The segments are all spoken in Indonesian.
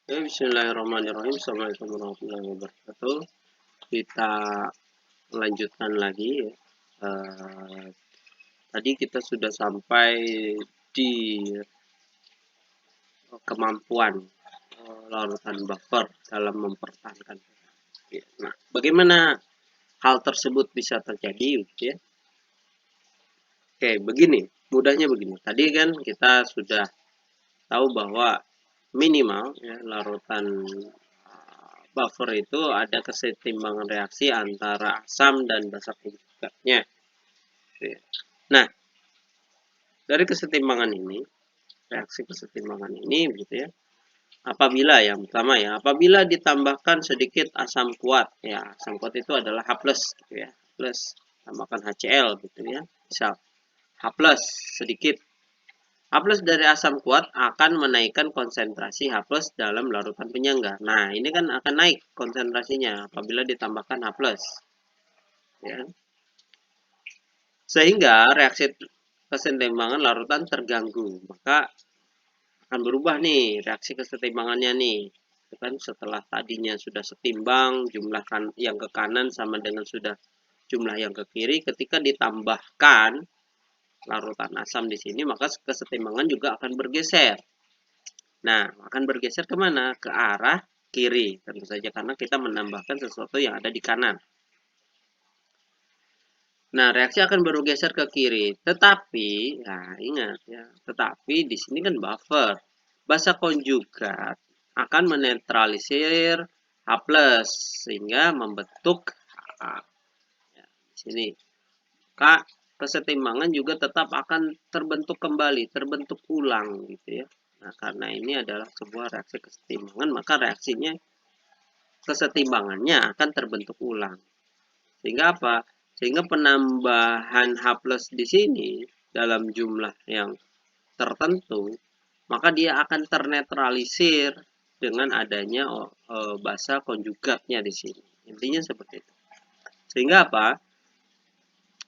Ya, bismillahirrahmanirrahim. Assalamualaikum warahmatullahi wabarakatuh. Kita lanjutkan lagi ya. Tadi kita sudah sampai di kemampuan larutan buffer dalam mempertahankan. Ya, nah, bagaimana hal tersebut bisa terjadi? Gitu ya. Oke, begini, mudahnya begini. Tadi kan kita sudah tahu bahwa minimal ya, larutan buffer itu ada kesetimbangan reaksi antara asam dan basa konjugатnya. Nah, dari kesetimbangan ini, reaksi kesetimbangan ini gitu ya. Apabila yang pertama ya, apabila ditambahkan sedikit asam kuat, ya asam kuat itu adalah H+ gitu ya. Plus tambahkan HCl gitu ya. Misal H+ sedikit. H+ dari asam kuat akan menaikkan konsentrasi H+ dalam larutan penyangga. Nah, ini kan akan naik konsentrasinya apabila ditambahkan H+. Ya. Sehingga reaksi kesetimbangan larutan terganggu. Maka akan berubah nih reaksi kesetimbangannya nih. Itu kan setelah tadinya sudah setimbang, jumlah yang ke kanan sama dengan sudah jumlah yang ke kiri, ketika ditambahkan larutan asam di sini, maka kesetimbangan juga akan bergeser. Nah, akan bergeser kemana? Ke arah kiri, tentu saja karena kita menambahkan sesuatu yang ada di kanan. Nah, reaksi akan bergeser ke kiri. Tetapi, nah ingat ya, tetapi di sini kan buffer. Basa konjugat akan menetralisir H+ sehingga membentuk HA. Ya, di sini. Maka kesetimbangan juga tetap akan terbentuk kembali, terbentuk ulang gitu ya. Nah, karena ini adalah sebuah reaksi kesetimbangan, maka reaksinya kesetimbangannya akan terbentuk ulang. Sehingga apa? Sehingga penambahan H+ di sini dalam jumlah yang tertentu, maka dia akan ternetralisir dengan adanya basa konjugatnya di sini. Intinya seperti itu. Sehingga apa?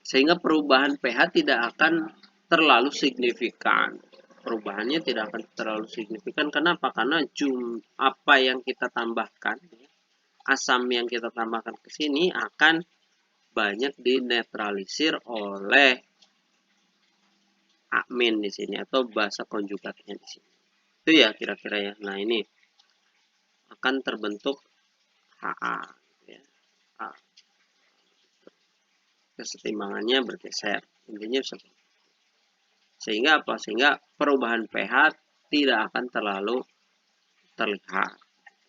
Sehingga perubahan pH tidak akan terlalu signifikan. Perubahannya tidak akan terlalu signifikan. Kenapa? Karena apa yang kita tambahkan, asam yang kita tambahkan ke sini akan banyak dinetralisir oleh amin di sini atau basa konjugatnya di sini. Itu ya kira-kira ya. Nah, ini akan terbentuk HA ya. Kesetimbangannya bergeser. Intinya seperti itu. Sehingga apa? Sehingga perubahan pH tidak akan terlalu terlihat.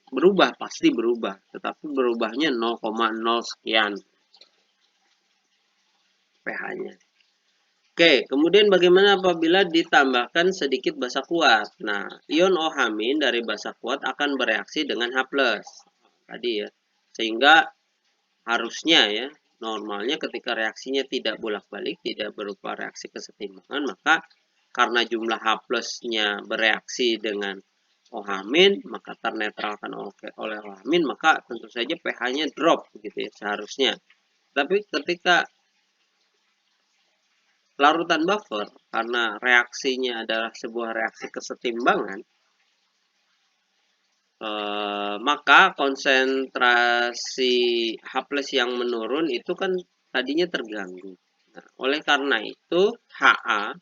Berubah, pasti berubah. Tetapi berubahnya 0,0 sekian pH-nya. Oke, kemudian bagaimana apabila ditambahkan sedikit basa kuat? Nah, ion OH- dari basa kuat akan bereaksi dengan H+. Tadi ya. Sehingga harusnya ya, normalnya ketika reaksinya tidak bolak-balik, tidak berupa reaksi kesetimbangan, maka karena jumlah H+-nya bereaksi dengan OH-, maka ternetralkan oleh OH-, maka tentu saja pH-nya drop gitu ya seharusnya. Tapi ketika larutan buffer karena reaksinya adalah sebuah reaksi kesetimbangan, maka konsentrasi H+ yang menurun itu kan tadinya terganggu. Nah, oleh karena itu HA,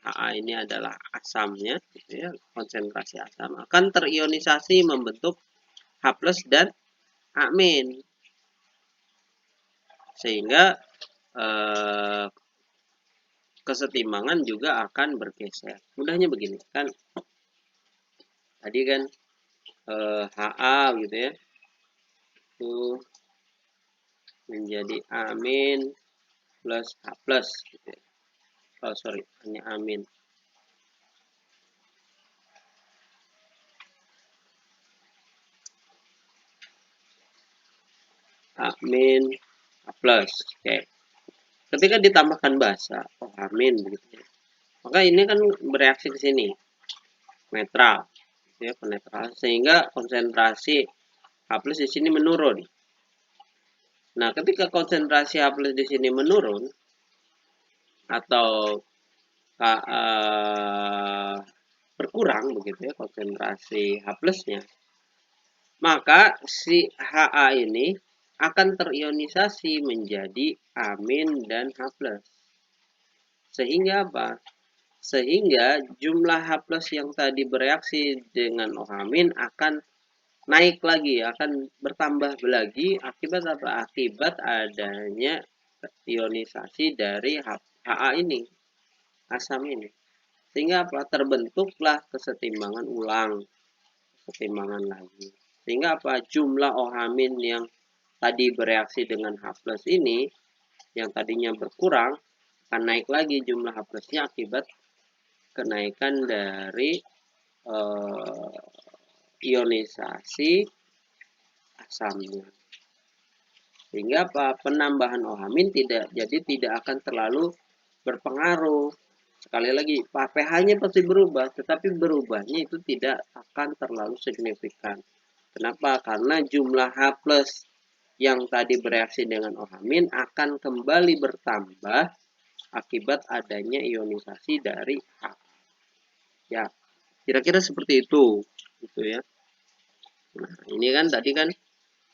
HA ini adalah asamnya, gitu ya, konsentrasi asam akan terionisasi membentuk H+ dan amin, sehingga kesetimbangan juga akan bergeser. Mudahnya begini kan, tadi kan HA gitu ya, itu menjadi amin plus H+ gitu ya. Oh sorry, hanya amin. Amin H+. Oke. Ketika ditambahkan basa, oh amin begitu ya. Maka ini kan bereaksi ke sini, netral, gitu ya, penetral, sehingga konsentrasi H+ di sini menurun. Nah, ketika konsentrasi H+ di sini menurun atau berkurang begitu ya konsentrasi H+-nya, maka si Ha ini akan terionisasi menjadi amin dan H+. Sehingga apa? Sehingga jumlah H+ yang tadi bereaksi dengan OH- akan naik lagi, akan bertambah lagi akibat apa? Akibat adanya ionisasi dari Ha ini, asam ini. Sehingga apa? Terbentuklah kesetimbangan ulang, kesetimbangan lagi. Sehingga apa? Jumlah OH- yang tadi bereaksi dengan H+ ini, yang tadinya berkurang, akan naik lagi jumlah H+-nya akibat kenaikan dari ionisasi asamnya. Sehingga apa? Penambahan OH- tidak akan terlalu berpengaruh. Sekali lagi, pH-nya pasti berubah, tetapi berubahnya itu tidak akan terlalu signifikan. Kenapa? Karena jumlah H+ yang tadi bereaksi dengan OH- akan kembali bertambah akibat adanya ionisasi dari H. Ya, kira-kira seperti itu, gitu ya. Nah, ini kan tadi kan di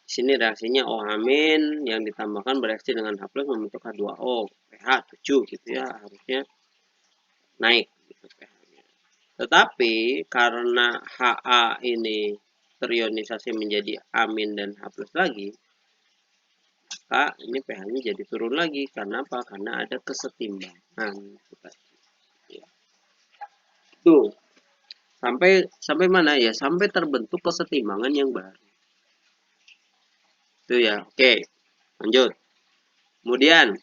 sini reaksinya OH- yang ditambahkan bereaksi dengan H+ membentuk H2O, pH 7 gitu ya, harusnya naik gitu pH-nya. Tetapi karena Ha ini terionisasi menjadi amin dan H+ lagi, maka ini pH-nya jadi turun lagi. Karena apa? Karena ada kesetimbangan. Tuh, sampai mana ya? Sampai terbentuk kesetimbangan yang baru. Itu ya. Oke, lanjut. Kemudian,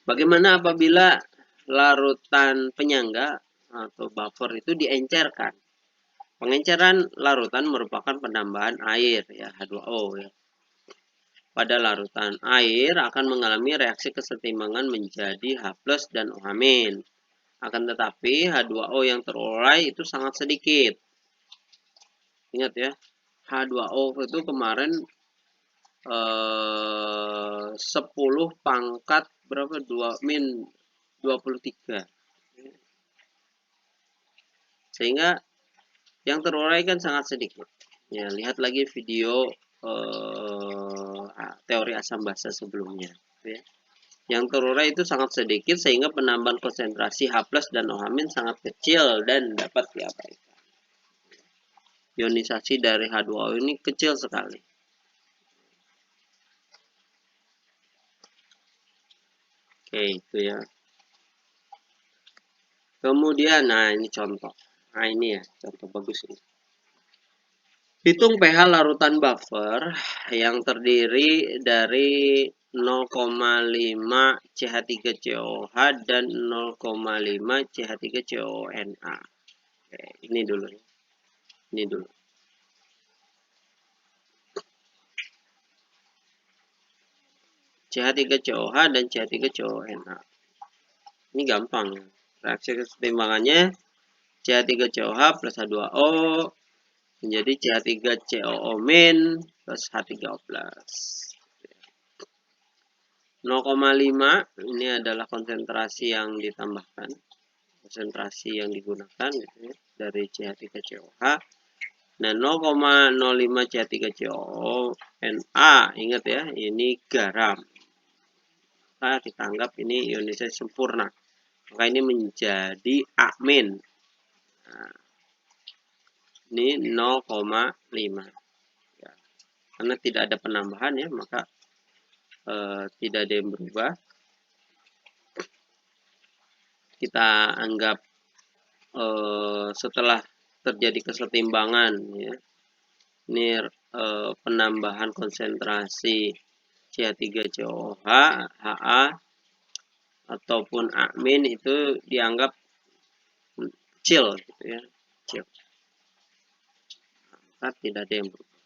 bagaimana apabila larutan penyangga atau buffer itu diencerkan? Pengenceran larutan merupakan penambahan air ya, H2O ya. Pada larutan air akan mengalami reaksi kesetimbangan menjadi H+ dan OH-. Akan tetapi H2O yang terurai itu sangat sedikit. Ingat ya, H2O itu kemarin 10 pangkat berapa? 23. Sehingga yang terurai kan sangat sedikit. Ya, lihat lagi video teori asam basa sebelumnya. Ya. Yang terurai itu sangat sedikit sehingga penambahan konsentrasi H+ dan OH- sangat kecil dan dapat diabaikan. Ionisasi dari H2O ini kecil sekali. Oke, itu ya. Kemudian, nah ini contoh. Nah ini ya, contoh bagus ini. Hitung pH larutan buffer yang terdiri dari 0,5 CH3COH dan 0,5 CH3CONA. Oke, ini dulu. Ini dulu. CH3COH dan CH3CONA. Ini gampang. Reaksi kesetimbangannya CH3COH plus H2O menjadi CH3COO- plus H3O+. 0,5 ini adalah konsentrasi yang ditambahkan, konsentrasi yang digunakan gitu ya, dari CH3COH. Nah, 0,05 CH3COO-Na, ingat ya, ini garam. Maka kita anggap ini ionisasi sempurna. Maka ini menjadi amin. Nah, ini 0,5. Ya. Karena tidak ada penambahan ya, maka tidak ada yang berubah. Kita anggap setelah terjadi kesetimbangan ya, ini penambahan konsentrasi CH3COH, Ha ataupun amin itu dianggap kecil gitu ya, kecil. Maka tidak ada yang berubah.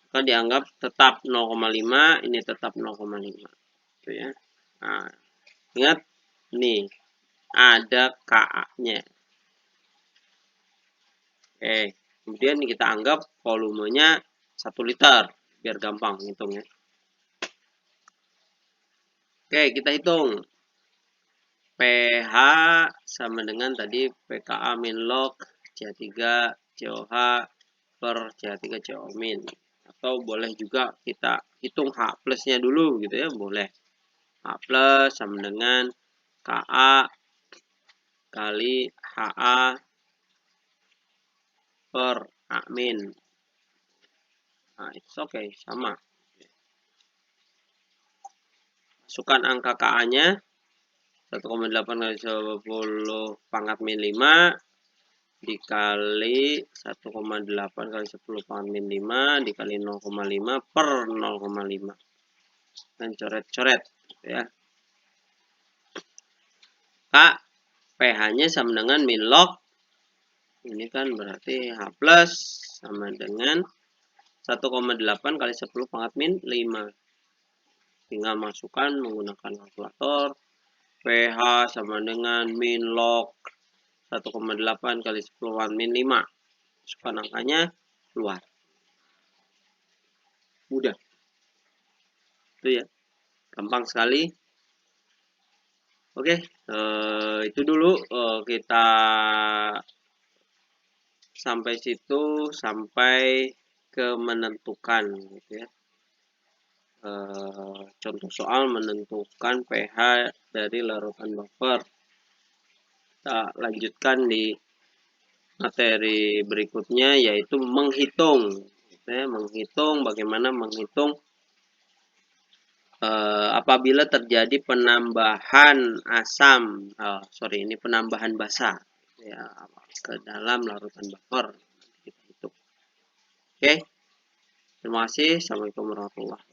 Maka dianggap tetap 0,5, ini tetap 0,5 gitu ya. Nah, ingat nih ada Ka-nya. Oke, kemudian kita anggap volumenya 1 liter biar gampang hitungnya. Oke, kita hitung. pH sama dengan tadi pKa min log CH3 COH per CH3 CO min. Atau boleh juga kita hitung H plusnya dulu gitu ya, boleh. H plus sama dengan Ka kali Ha per A min. Nah, it's okay, sama. Masukkan angka Ka-nya 1,8 kali 10 pangkat min 5 dikali 1,8 kali 10 pangkat min 5 dikali 0,5 per 0,5. Dan coret-coret ya. K pH-nya sama dengan min log. Ini kan berarti H plus sama dengan 1,8 kali 10 pangkat min 5. Tinggal masukkan menggunakan kalkulator. pH sama dengan min log 1,8 kali 10 pangkat min 5. Masukkan angkanya, keluar. Mudah. Itu ya. Gampang sekali. Oke, itu dulu kita sampai situ, sampai ke menentukan gitu ya. Contoh soal menentukan pH dari larutan buffer. Kita lanjutkan di materi berikutnya, yaitu menghitung gitu ya, bagaimana menghitung apabila terjadi penambahan asam, ini penambahan basa ya, ke dalam larutan buffer. Kita hitung. Oke, terima kasih. Assalamualaikum warahmatullahi wabarakatuh.